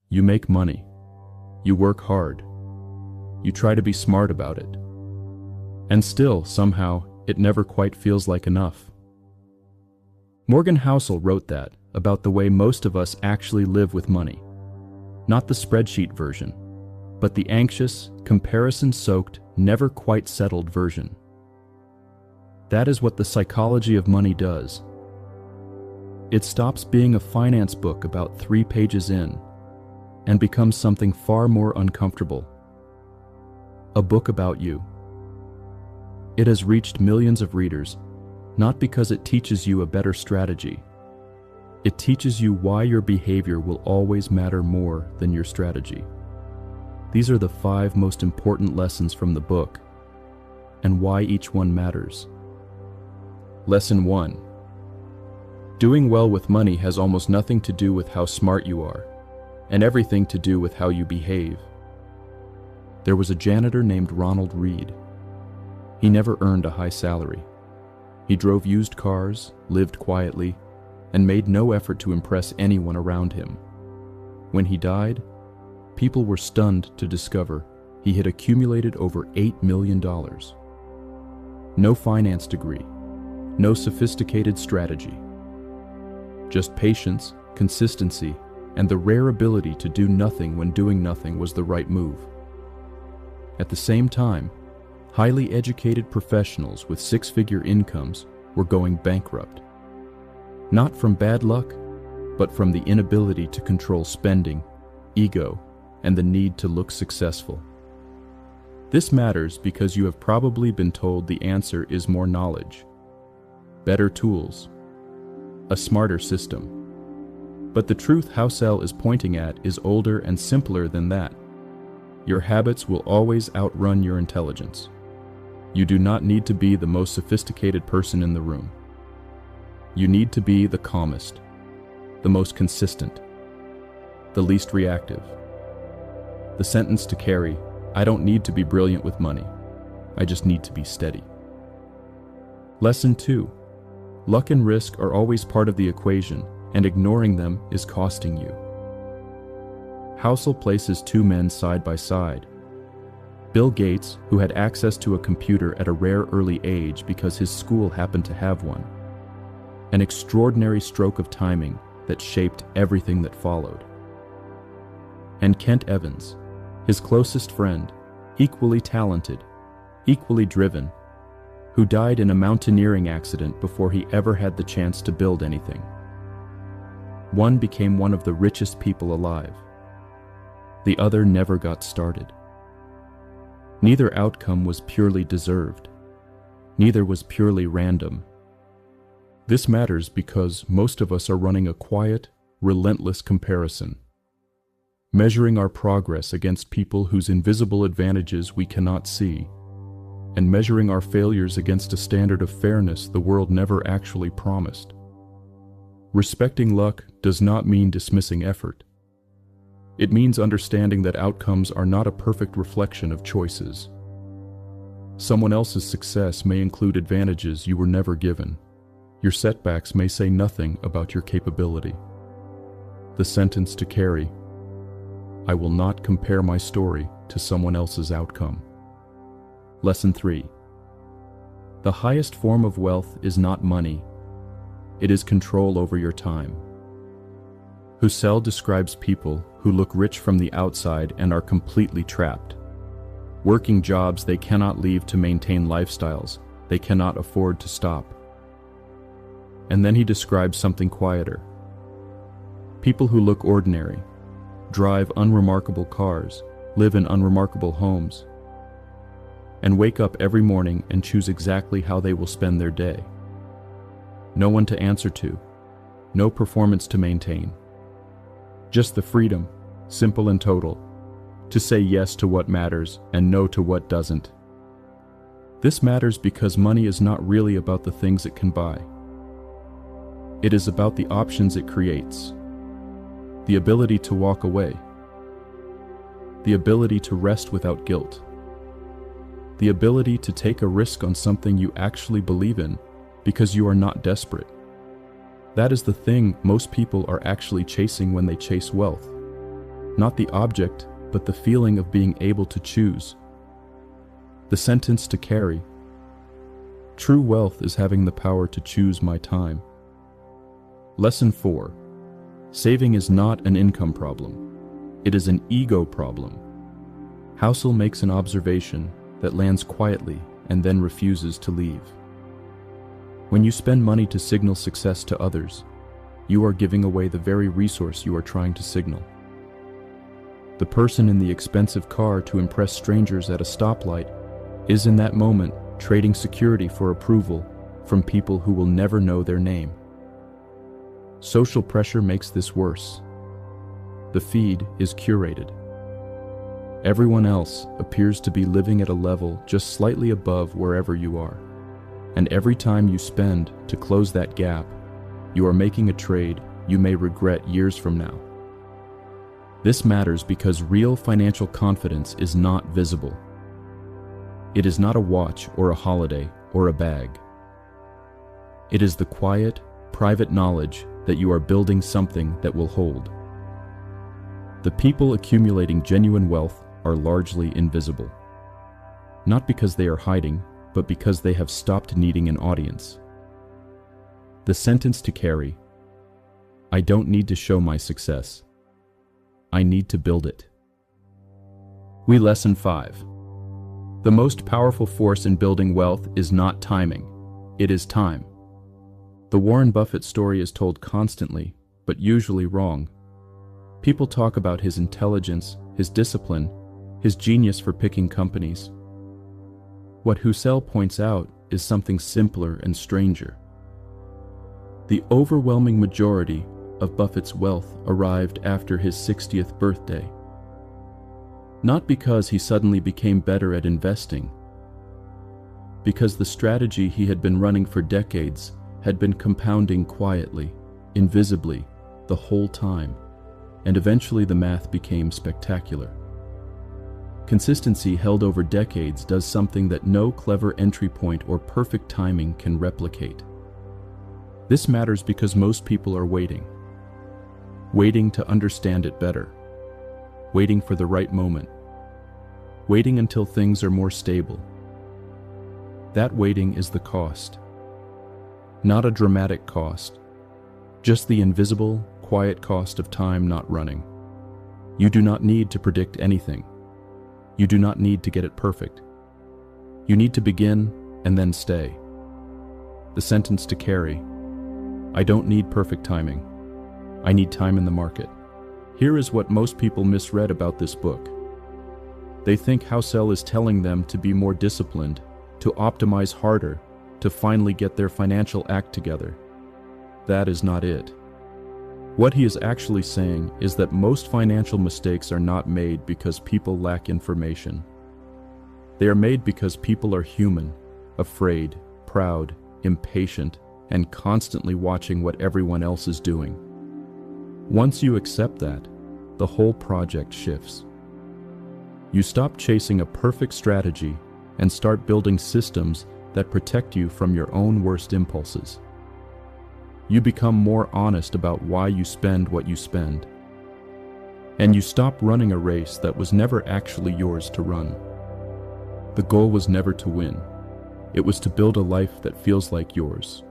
You make money. You work hard. You try to be smart about it. And still, somehow, it never quite feels like enough. Morgan Housel wrote that about the way most of us actually live with money. Not the spreadsheet version, but the anxious, comparison-soaked, never quite settled version. That is what the psychology of money does. It stops being a finance book about 3 pages in and becomes something far more uncomfortable. A book about you. It has reached millions of readers, not because it teaches you a better strategy. It teaches you why your behavior will always matter more than your strategy. These are the 5 most important lessons from the book, and why each one matters. Lesson 1. Doing well with money has almost nothing to do with how smart you are, and everything to do with how you behave. There was a janitor named Ronald Reed. He never earned a high salary. He drove used cars, lived quietly, and made no effort to impress anyone around him. When he died, people were stunned to discover he had accumulated over $8 million. No finance degree, no sophisticated strategy. Just patience, consistency, and the rare ability to do nothing when doing nothing was the right move. At the same time, highly educated professionals with 6-figure incomes were going bankrupt. Not from bad luck, but from the inability to control spending, ego, and the need to look successful. This matters because you have probably been told the answer is more knowledge, better tools, a smarter system. But the truth Housel is pointing at is older and simpler than that. Your habits will always outrun your intelligence. You do not need to be the most sophisticated person in the room. You need to be the calmest, the most consistent, the least reactive. The sentence to carry, I don't need to be brilliant with money. I just need to be steady. Lesson 2. Luck and risk are always part of the equation, and ignoring them is costing you. Housel places 2 men side by side. Bill Gates, who had access to a computer at a rare early age because his school happened to have one. An extraordinary stroke of timing that shaped everything that followed. And Kent Evans, his closest friend, equally talented, equally driven, who died in a mountaineering accident before he ever had the chance to build anything. One became one of the richest people alive. The other never got started. Neither outcome was purely deserved. Neither was purely random. This matters because most of us are running a quiet, relentless comparison, measuring our progress against people whose invisible advantages we cannot see, and measuring our failures against a standard of fairness the world never actually promised. Respecting luck does not mean dismissing effort. It means understanding that outcomes are not a perfect reflection of choices. Someone else's success may include advantages you were never given. Your setbacks may say nothing about your capability. The sentence to carry, I will not compare my story to someone else's outcome. Lesson 3. The highest form of wealth is not money. It is control over your time. Housel describes people who look rich from the outside and are completely trapped, working jobs they cannot leave to maintain lifestyles they cannot afford to stop. And then he describes something quieter. People who look ordinary, drive unremarkable cars, live in unremarkable homes, and wake up every morning and choose exactly how they will spend their day. No one to answer to, no performance to maintain. Just the freedom, simple and total, to say yes to what matters and no to what doesn't. This matters because money is not really about the things it can buy. It is about the options it creates. The ability to walk away. The ability to rest without guilt. The ability to take a risk on something you actually believe in because you are not desperate. That is the thing most people are actually chasing when they chase wealth. not the object, but the feeling of being able to choose. The sentence to carry: true wealth is having the power to choose my time. Lesson 4. Saving is not an income problem. It is an ego problem. Housel makes an observation that lands quietly and then refuses to leave. When you spend money to signal success to others, you are giving away the very resource you are trying to signal. The person in the expensive car to impress strangers at a stoplight is in that moment trading security for approval from people who will never know their name. Social pressure makes this worse. The feed is curated. Everyone else appears to be living at a level just slightly above wherever you are. And every time you spend to close that gap, you are making a trade you may regret years from now. This matters because real financial confidence is not visible. It is not a watch or a holiday or a bag. It is the quiet, private knowledge that you are building something that will hold. The people accumulating genuine wealth are largely invisible. Not because they are hiding, but because they have stopped needing an audience. The sentence to carry: I don't need to show my success. I need to build it. Lesson 5. The most powerful force in building wealth is not timing. It is time. The Warren Buffett story is told constantly, but usually wrong. People talk about his intelligence, his discipline, his genius for picking companies. What Housel points out is something simpler and stranger. The overwhelming majority of Buffett's wealth arrived after his 60th birthday. Not because he suddenly became better at investing, because the strategy he had been running for decades had been compounding quietly, invisibly, the whole time, and eventually the math became spectacular. Consistency held over decades does something that no clever entry point or perfect timing can replicate. This matters because most people are waiting to understand it better, waiting for the right moment, waiting until things are more stable. That waiting is the cost. Not a dramatic cost, just the invisible, quiet cost of time not running. You do not need to predict anything. You do not need to get it perfect. You need to begin and then stay. The sentence to carry: I don't need perfect timing. I need time in the market. Here is what most people misread about this book. They think Housel is telling them to be more disciplined, to optimize harder, to finally get their financial act together. That is not it. What he is actually saying is that most financial mistakes are not made because people lack information. They are made because people are human, afraid, proud, impatient, and constantly watching what everyone else is doing. Once you accept that, the whole project shifts. You stop chasing a perfect strategy and start building systems that protect you from your own worst impulses. You become more honest about why you spend what you spend. And you stop running a race that was never actually yours to run. The goal was never to win. It was to build a life that feels like yours.